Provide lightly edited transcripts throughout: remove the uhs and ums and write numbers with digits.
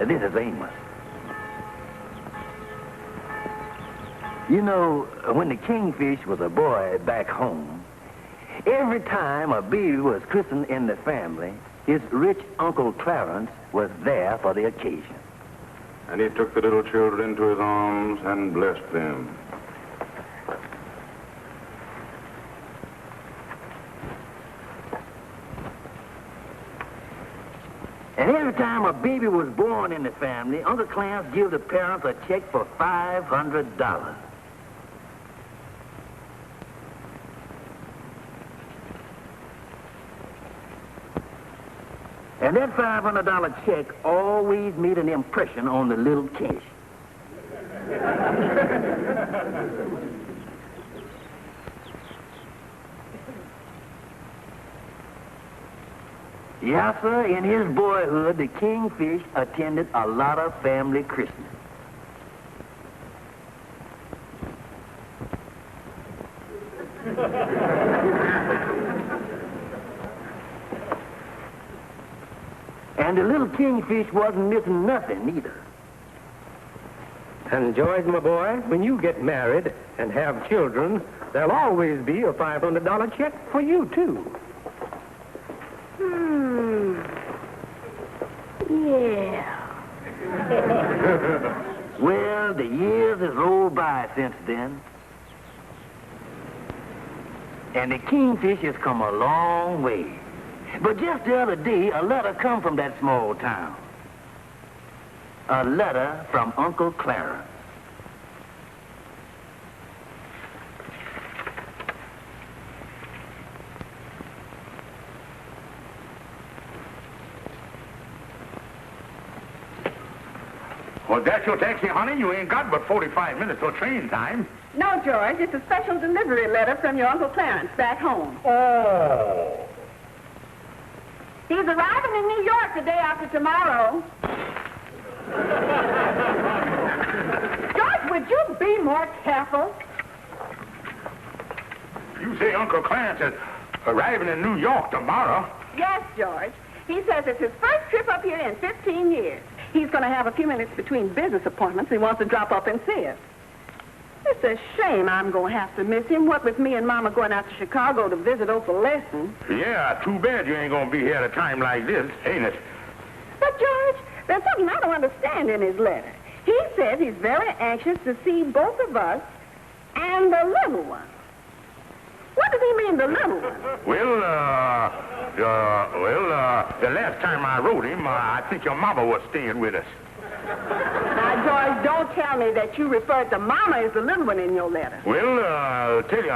This is Amos. You know, when the Kingfish was a boy back home, every time a baby was christened in the family, his rich Uncle Clarence was there for the occasion. And he took the little children into his arms and blessed them. And every time a baby was born in the family, Uncle Clarence gave the parents a check for $500. And that $500 check always made an impression on the little Kish. Yes, sir, in his boyhood, the Kingfish attended a lot of family Christmas. And the little Kingfish wasn't missing nothing either. And George, my boy, when you get married and have children, there'll always be a $500 check for you, too. Yeah. Well, the years has rolled by since then. And the Kingfish has come a long way. But just the other day, a letter come from that small town. A letter from Uncle Clarence. Well, that's your taxi, honey. You ain't got but 45 minutes till train time. No, George, it's a special delivery letter from your Uncle Clarence back home. Oh. He's arriving in New York the day after tomorrow. George, would you be more careful? You say Uncle Clarence is arriving in New York tomorrow? Yes, George. He says it's his first trip up here in 15 years. He's going to have a few minutes between business appointments. He wants to drop up and see us. It's a shame I'm going to have to miss him. What with me and Mama going out to Chicago to visit Uncle Lesson. Yeah, too bad you ain't going to be here at a time like this, ain't it? But, George, there's something I don't understand in his letter. He says he's very anxious to see both of us and the little one. What does he mean, the little one? Well, the last time I wrote him, I think your mama was staying with us. Now, George, don't tell me that you referred to Mama as the little one in your letter. Well, I'll tell you,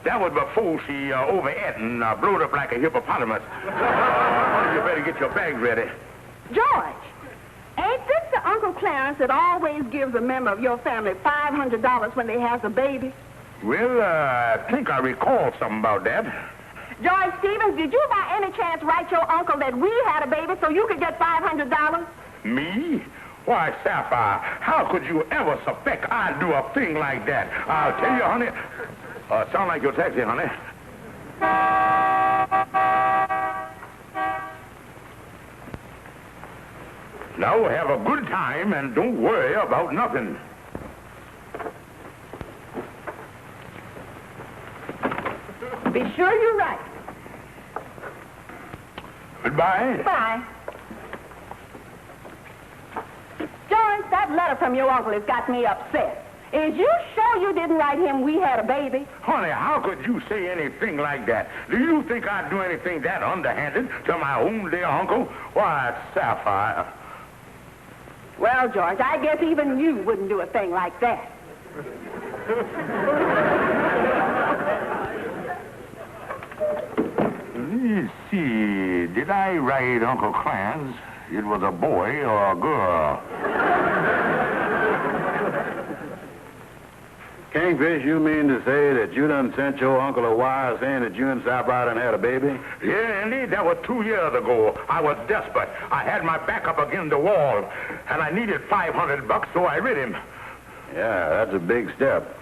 that was before she overate and blowed up like a hippopotamus. You better get your bag ready. George, ain't this the Uncle Clarence that always gives a member of your family $500 when they have a baby? Well, I think I recall something about that. George Stevens, did you by any chance write your uncle that we had a baby so you could get $500? Me? Why, Sapphire, how could you ever suspect I'd do a thing like that? I'll tell you, honey. Sound like your taxi, honey. Now have a good time and don't worry about nothing. Be sure you're right. Goodbye. Bye. George, that letter from your uncle has got me upset. Is you sure you didn't write him we had a baby? Honey, how could you say anything like that? Do you think I'd do anything that underhanded to my own dear uncle? Why, Sapphire. Well, George, I guess even you wouldn't do a thing like that. Let's see. Did I write Uncle Clarence? It was a boy or a girl? Kingfish, you mean to say that you done sent your uncle a wire saying that you and Sapphire done had a baby? Yeah, indeed. That was 2 years ago. I was desperate. I had my back up against the wall, and I needed $500, so I writ him. Yeah, that's a big step.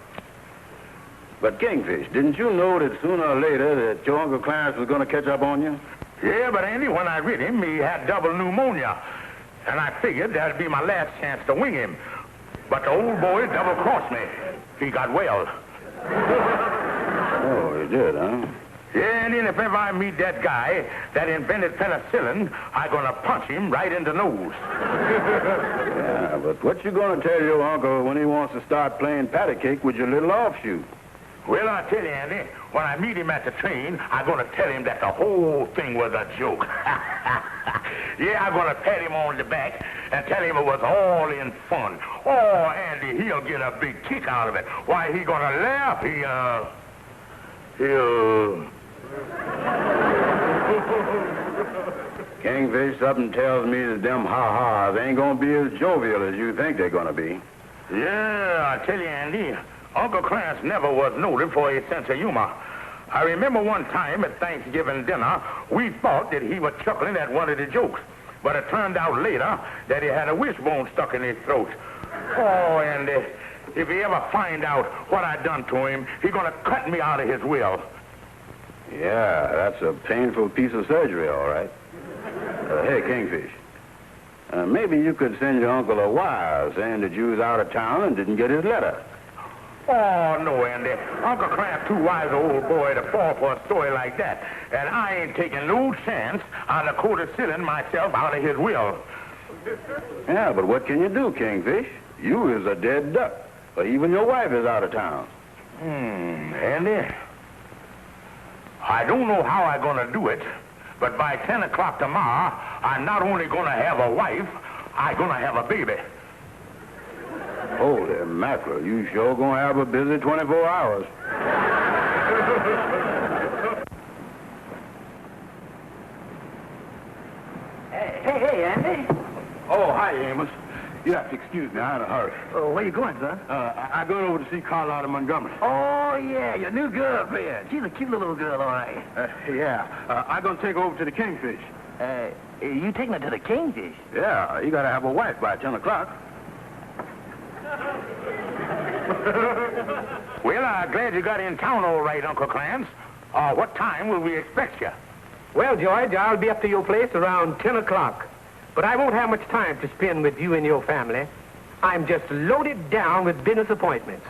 But, Kingfish, didn't you know that sooner or later that your Uncle Clarence was going to catch up on you? Yeah, but Andy, when I writ him, he had double pneumonia. and I figured that'd be my last chance to wing him. But the old boy double-crossed me. He got well. Oh, he did, huh? Yeah, and then if ever I meet that guy that invented penicillin, I'm gonna punch him right in the nose. Yeah, but what you gonna tell your uncle when he wants to start playing patty cake with your little offshoot? Well, I tell you, Andy, when I meet him at the train, I'm gonna tell him that the whole thing was a joke. Yeah, I'm gonna pat him on the back and tell him it was all in fun. Oh, Andy, he'll get a big kick out of it. Why, he gonna laugh. He'll... Kingfish, something tells me that them ha-has ain't gonna be as jovial as you think they're gonna be. Yeah, I tell you, Andy, Uncle Clarence never was noted for his sense of humor. I remember one time at Thanksgiving dinner, we thought that he was chuckling at one of the jokes. But it turned out later that he had a wishbone stuck in his throat. Oh, and if he ever find out what I done to him, he's gonna cut me out of his will. Yeah, that's a painful piece of surgery, all right. Hey, Kingfish, maybe you could send your uncle a wire saying that you was out of town and didn't get his letter. Oh, no, Andy. Uncle Clarence too wise an old boy to fall for a story like that. And I ain't taking no chance on the codicilling myself out of his will. Yeah, but what can you do, Kingfish? You is a dead duck. Or even your wife is out of town. Andy, I don't know how I'm gonna do it, but by 10 o'clock tomorrow, I'm not only gonna have a wife, I'm gonna have a baby. Holy mackerel, you sure gonna have a busy 24 hours. Hey, Andy. Oh, hi, Amos. You have to excuse me, I'm in a hurry. Oh, where you going, son? I going over to see Carlotta Montgomery. Oh, yeah, your new girlfriend. She's a cute little girl, all right. I'm gonna take her over to the Kingfish. You taking her to the Kingfish? Yeah, you gotta have a wife by 10 o'clock. Well, I'm glad you got in town all right, Uncle Clarence. What time will we expect you? Well, George, I'll be up to your place around 10 o'clock. But I won't have much time to spend with you and your family. I'm just loaded down with business appointments.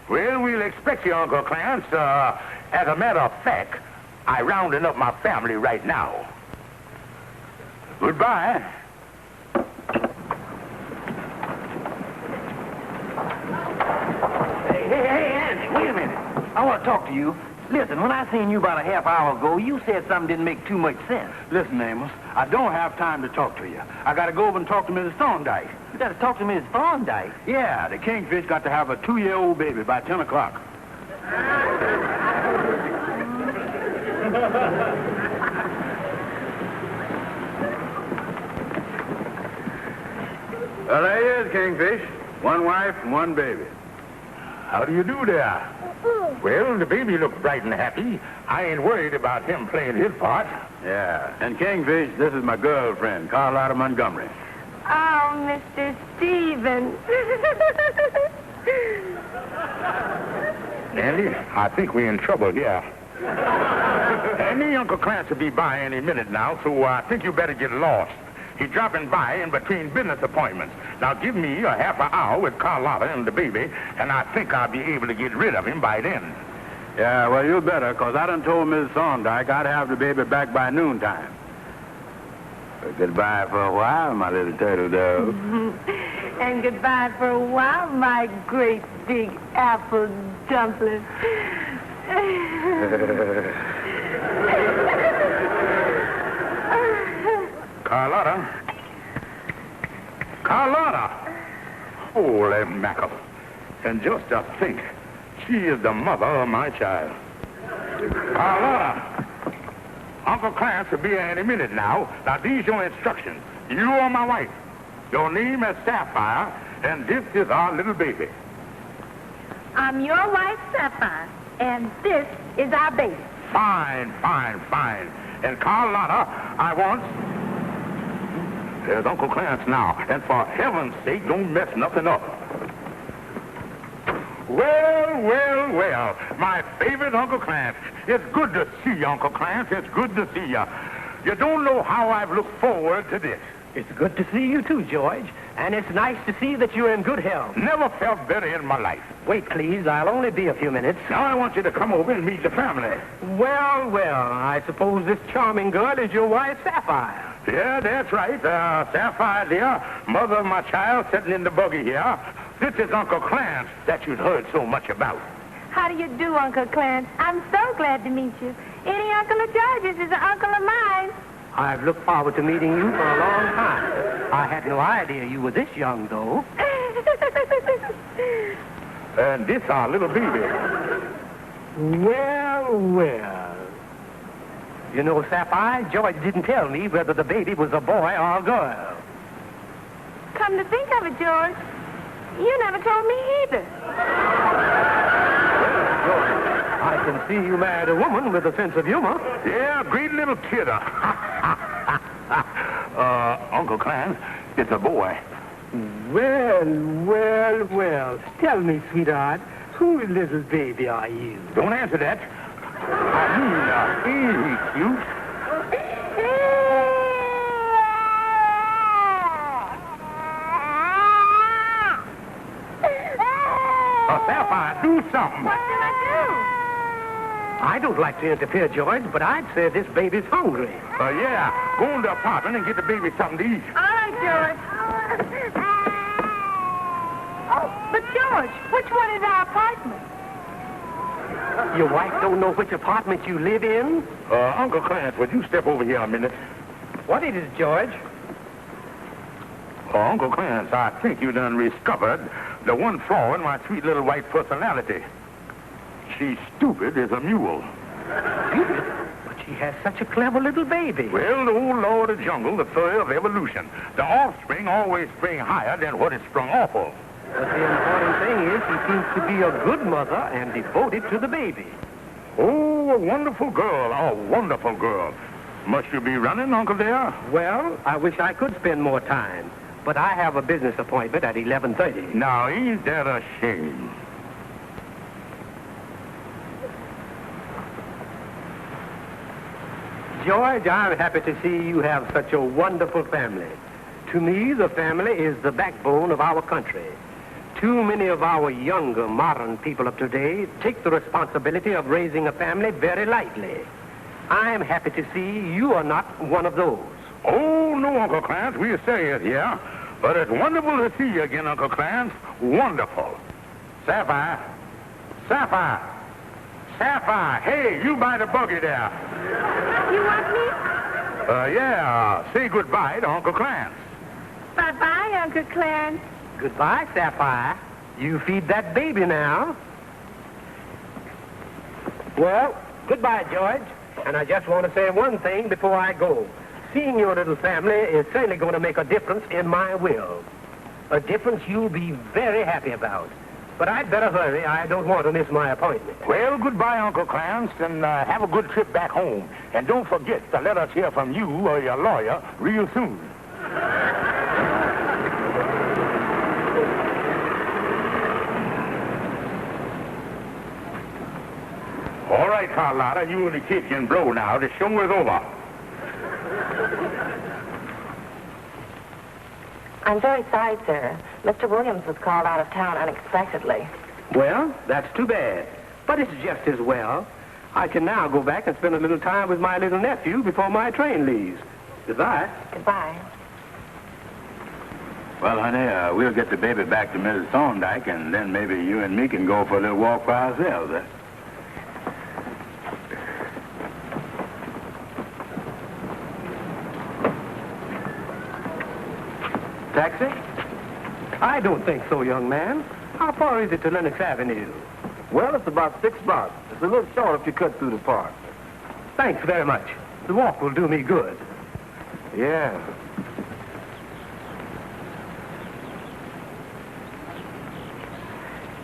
Well, we'll expect you, Uncle Clarence. As a matter of fact, I'm rounding up my family right now. Goodbye. Hey, Andy, wait a minute. I want to talk to you. Listen, when I seen you about a half hour ago, you said something didn't make too much sense. Listen, Amos, I don't have time to talk to you. I gotta go over and talk to Mrs. Thorndyke. You got to talk to Miss Thorndyke. Yeah, the Kingfish got to have a 2-year-old baby by 10 o'clock. Well, there he is, Kingfish. One wife and one baby. How do you do there? Well, the baby looks bright and happy. I ain't worried about him playing his part. Yeah, and Kingfish, this is my girlfriend, Carlotta Montgomery. Oh, Mr. Stevens. Andy, I think we're in trouble here. Andy, Uncle Clarence will be by any minute now, so I think you better get lost. He's dropping by in between business appointments. Now, give me a half an hour with Carlotta and the baby, and I think I'll be able to get rid of him by then. Yeah, well, you better, because I done told Mrs. Thorndyke I'd have the baby back by noontime. Goodbye for a while, my little turtle dove. And goodbye for a while, my great big apple dumpling. Carlotta? Carlotta! Holy mackerel. And just to think, she is the mother of my child. Carlotta! Uncle Clarence will be here any minute now. Now, these your instructions. You are my wife. Your name is Sapphire, and this is our little baby. I'm your wife, Sapphire, and this is our baby. Fine, fine, fine. And Carlotta, I want... There's Uncle Clarence now, and for heaven's sake, don't mess nothing up. Well, well, well, my favorite Uncle Clarence. It's good to see you, Uncle Clarence. It's good to see you. You don't know how I've looked forward to this. It's good to see you too, George. And it's nice to see that you're in good health. Never felt better in my life. Wait, please. I'll only be a few minutes. Now I want you to come over and meet the family. Well, I suppose this charming girl is your wife, Sapphire. Yeah, that's right. Sapphire, dear, mother of my child, sitting in the buggy here. This is Uncle Clarence that you've heard so much about. How do you do, Uncle Clarence? I'm so glad to meet you. Any uncle of George's is an uncle of mine. I've looked forward to meeting you for a long time. I had no idea you were this young, though. And this our little baby. Well. You know, Sapphire, George didn't tell me whether the baby was a boy or a girl. Come to think of it, George, you never told me either. I can see you married a woman with a sense of humor. Yeah, great little kidder. Uncle Clarence, it's a boy. Well. Tell me, sweetheart, whose little baby are you? Don't answer that. I mean, is he cute? Sapphire, do something. What do I do? I don't like to interfere, George, but I'd say this baby's hungry. Yeah, go in the apartment and get the baby something to eat. All right, George. Oh, but George, which one is our apartment? Your wife don't know which apartment you live in? Uncle Clarence, would you step over here a minute? What is it, George? Uncle Clarence, I think you done discovered the one flaw in my sweet little white personality. She's stupid as a mule. Stupid? But she has such a clever little baby. Well, the old law of the jungle, the theory of evolution. The offspring always spring higher than what is sprung off of. But the important thing is she seems to be a good mother and devoted to the baby. Oh, a wonderful girl, a wonderful girl. Must you be running, Uncle dear? Well, I wish I could spend more time, but I have a business appointment at 11:30. Now, ain't that a shame? George, I'm happy to see you have such a wonderful family. To me, the family is the backbone of our country. Too many of our younger, modern people of today take the responsibility of raising a family very lightly. I'm happy to see you are not one of those. Oh, no, Uncle Clarence, we're serious here. But it's wonderful to see you again, Uncle Clarence. Wonderful. Sapphire. Sapphire. Sapphire. Hey, you by the buggy there. You want me? Yeah. Say goodbye to Uncle Clarence. Bye-bye, Uncle Clarence. Goodbye, Sapphire. You feed that baby now. Well, goodbye, George. And I just want to say one thing before I go. Seeing your little family is certainly going to make a difference in my will. A difference you'll be very happy about. But I'd better hurry. I don't want to miss my appointment. Well, goodbye, Uncle Clarence, and have a good trip back home. And don't forget to let us hear from you or your lawyer real soon. All right, Carlotta, you and the kids can blow now. The show is over. I'm very sorry, sir. Mr. Williams was called out of town unexpectedly. Well, that's too bad. But it's just as well. I can now go back and spend a little time with my little nephew before my train leaves. Goodbye. Goodbye. Well, honey, we'll get the baby back to Mrs. Thorndyke, and then maybe you and me can go for a little walk by ourselves, eh? Taxi? I don't think so, young man. How far is it to Lenox Avenue? Well, it's about 6 blocks. It's a little short if you cut through the park. Thanks very much. The walk will do me good. Yeah.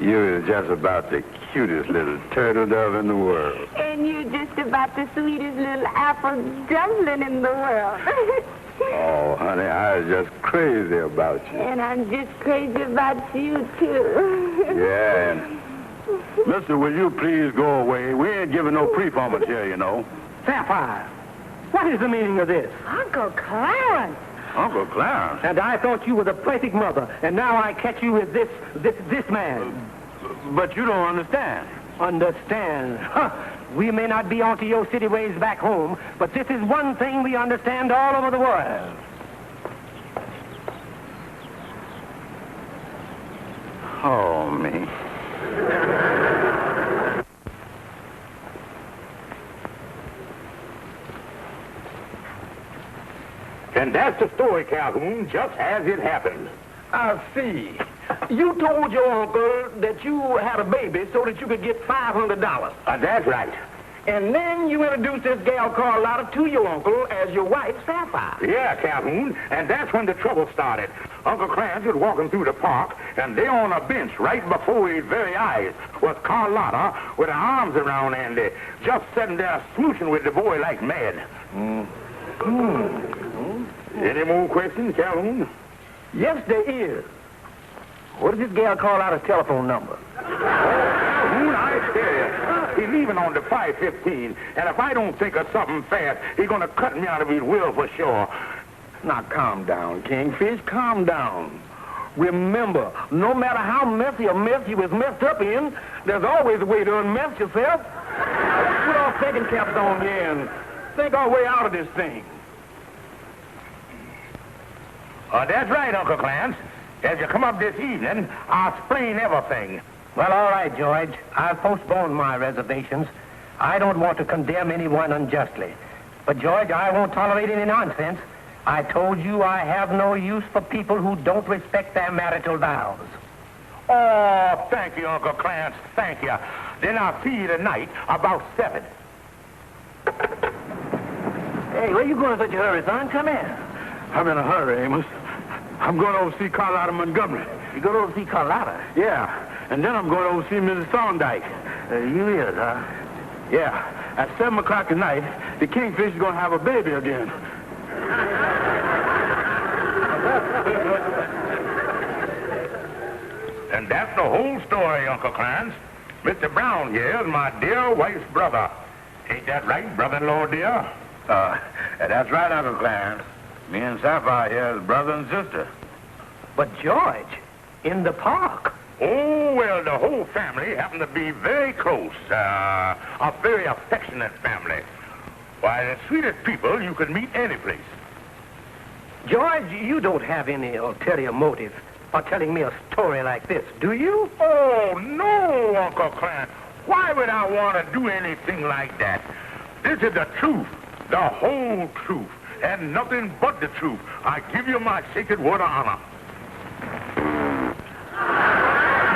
You're just about the cutest little turtle dove in the world. And you're just about the sweetest little apple dumpling in the world. Oh, honey, I was just crazy about you. And I'm just crazy about you, too. Yeah, and... Mister, will you please go away? We ain't giving no performance here, you know. Sapphire, what is the meaning of this? Uncle Clarence, Uncle Clarence. And I thought you were the perfect mother, and now I catch you with this man. But you don't understand. Understand? Huh. We may not be onto your city ways back home, but this is one thing we understand all over the world. Oh, me. And that's the story, Calhoun, just as it happened. I see. You told your uncle that you had a baby so that you could get $500. That's right. And then you introduced this gal Carlotta to your uncle as your wife, Sapphire. Yeah, Calhoun, and that's when the trouble started. Uncle Clarence was walking through the park, and there on a bench right before his very eyes was Carlotta with her arms around Andy, just sitting there smooching with the boy like mad. Any more questions, Calhoun? Yes, there is. What does this gal Carlotta's telephone number? Calhoun, I tell you, he's leaving on the 5:15, and if I don't think of something fast, he's going to cut me out of his will for sure. Now, calm down, Kingfish, calm down. Remember, no matter how messy a mess you was messed up in, there's always a way to unmess yourself. Put our second caps on here and think our way out of this thing. That's right, Uncle Clarence. As you come up this evening, I'll explain everything. Well, all right, George. I've postponed my reservations. I don't want to condemn anyone unjustly. But, George, I won't tolerate any nonsense. I told you I have no use for people who don't respect their marital vows. Oh, thank you, Uncle Clarence. Thank you. Then I'll see you tonight about 7. Hey, where you going in such a hurry, son? Come in. I'm in a hurry, Amos. I'm going over to see Carlotta Montgomery. You going over to see Carlotta? Yeah, and then I'm going over to see Mrs. Thorndike. You is, huh? Yeah, at 7 o'clock tonight, the Kingfish is going to have a baby again. And that's the whole story, Uncle Clarence. Mr. Brown here is my dear wife's brother. Ain't that right, brother-in-law, dear? That's right, Uncle Clarence. Me and Sapphire here is brother and sister. But, George, in the park. Oh, well, the whole family happened to be very close. A very affectionate family. Why, the sweetest people you could meet any place. George, you don't have any ulterior motive for telling me a story like this, do you? Oh, no, Uncle Clarence. Why would I want to do anything like that? This is the truth, the whole truth, and nothing but the truth. I give you my sacred word of honor.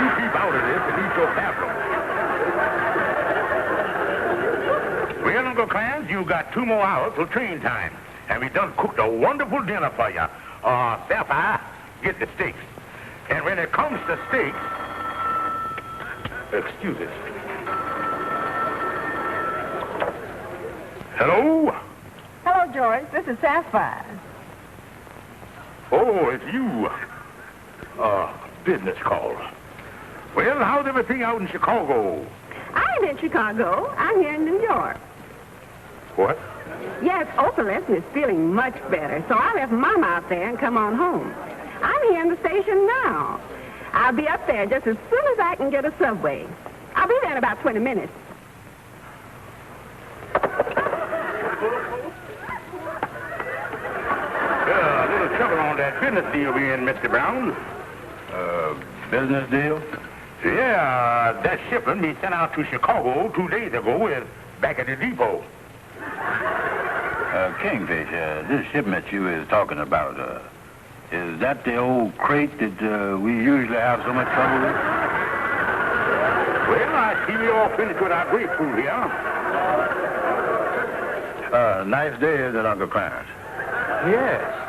You keep out of this and eat your bathroom. Well, Uncle Clarence, you got 2 more hours till train time. And we done cooked a wonderful dinner for you. Sapphire, get the steaks. And when it comes to steaks, excuse us. Hello? Hello, George. This is Sapphire. Oh, it's you. Business call. Well, how's everything out in Chicago? I ain't in Chicago. I'm here in New York. What? Yes, Opalescent is feeling much better, so I left Mom out there and come on home. I'm here in the station now. I'll be up there just as soon as I can get a subway. I'll be there in about 20 minutes. A little trouble on that business deal we in, Mr. Brown. Business deal? Yeah, that shipment we sent out to Chicago 2 days ago is back at the depot. Kingfish, this shipment you is talking about, is that the old crate that we usually have so much trouble with? Well, I see we all finished with our grapefruit here. Nice day, is it, Uncle Clarence? Yes.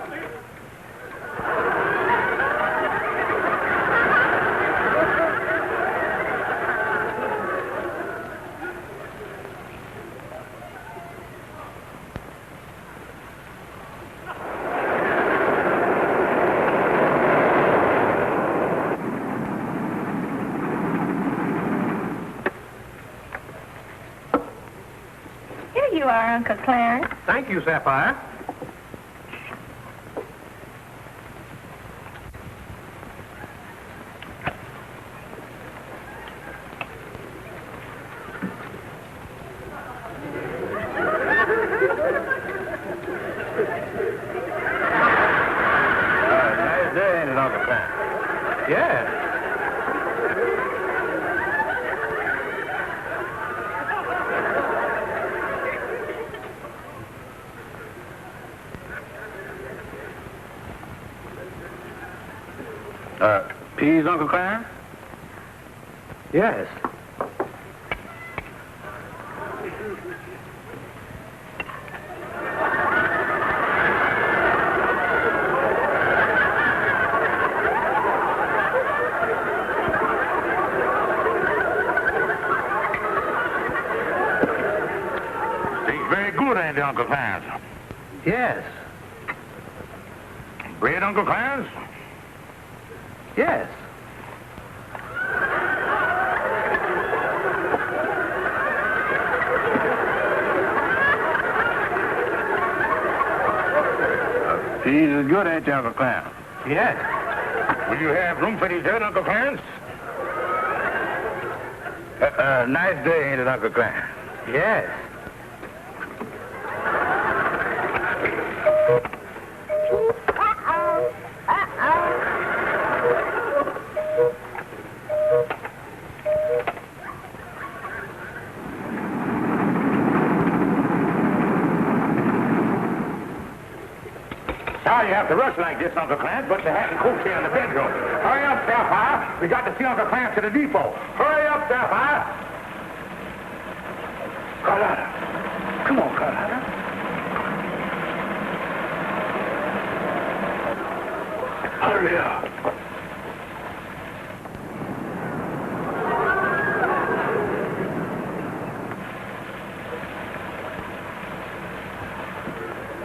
Here you are, Uncle Clarence. Thank you, Sapphire. Peas, Uncle Clarence? Yes. Tastes very good, ain't it, Uncle Clarence? Yes. Bread, Uncle Clarence? Yes. Peas is good, ain't they, Uncle Clarence? Yes. Will you have room for dessert, Uncle Clarence? Nice day, ain't it, Uncle Clarence? Yes. Sorry you have to rush like this, Uncle Clarence, but the hat and coat here in the bedroom. Hurry up, Sapphire. We got to see Uncle Clarence at the depot. Hurry up, Sapphire. Carlotta. Come on, Carlotta. Hurry up.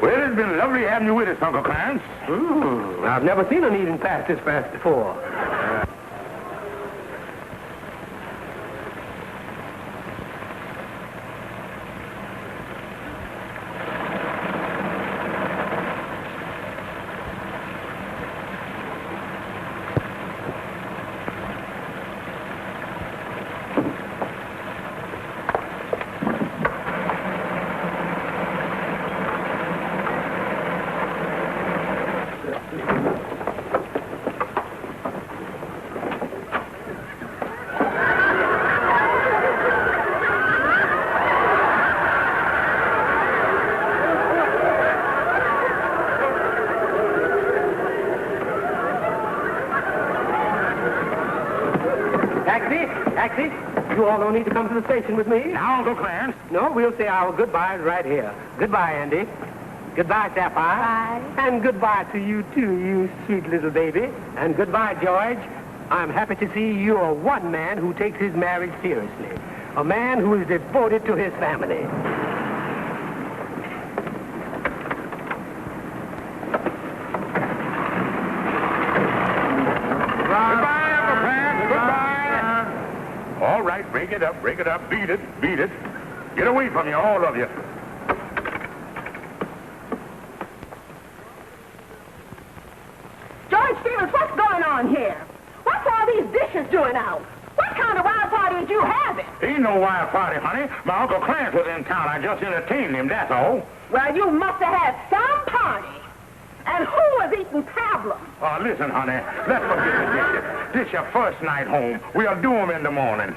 Well, it's been lovely having you with us, Uncle Clarence. I've never seen an eating fast this fast before. Taxi, you all don't need to come to the station with me. Now, Uncle Clarence. No, we'll say our goodbyes right here. Goodbye, Andy. Goodbye, Sapphire. Bye. And goodbye to you, too, you sweet little baby. And goodbye, George. I'm happy to see you're one man who takes his marriage seriously. A man who is devoted to his family. All right, break it up, beat it. Get away from you, all of you. George Stevens, what's going on here? What's all these dishes doing out? What kind of wild party did you have it? Ain't no wild party, honey. My Uncle Clarence was in town. I just entertained him, that's all. Well, you must have had some party. And who was eating pablum? Oh, listen, honey, let's forget the dishes. This your first night home. We'll do them in the morning.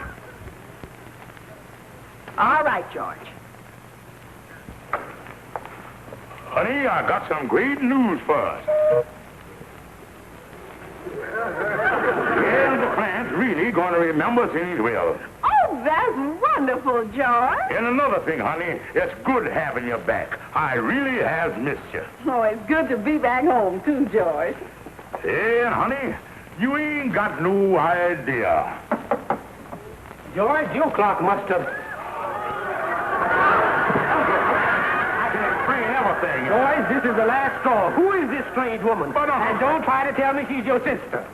All right, George. Honey, I got some great news for us. Yeah, Uncle Clarence really going to remember things well. Oh, that's wonderful, George. And another thing, honey, it's good having you back. I really have missed you. Oh, it's good to be back home, too, George. Yeah, honey, you ain't got no idea. George, your clock must have... I can explain everything. George, this is the last straw. Who is this strange woman? But, And don't try to tell me she's your sister.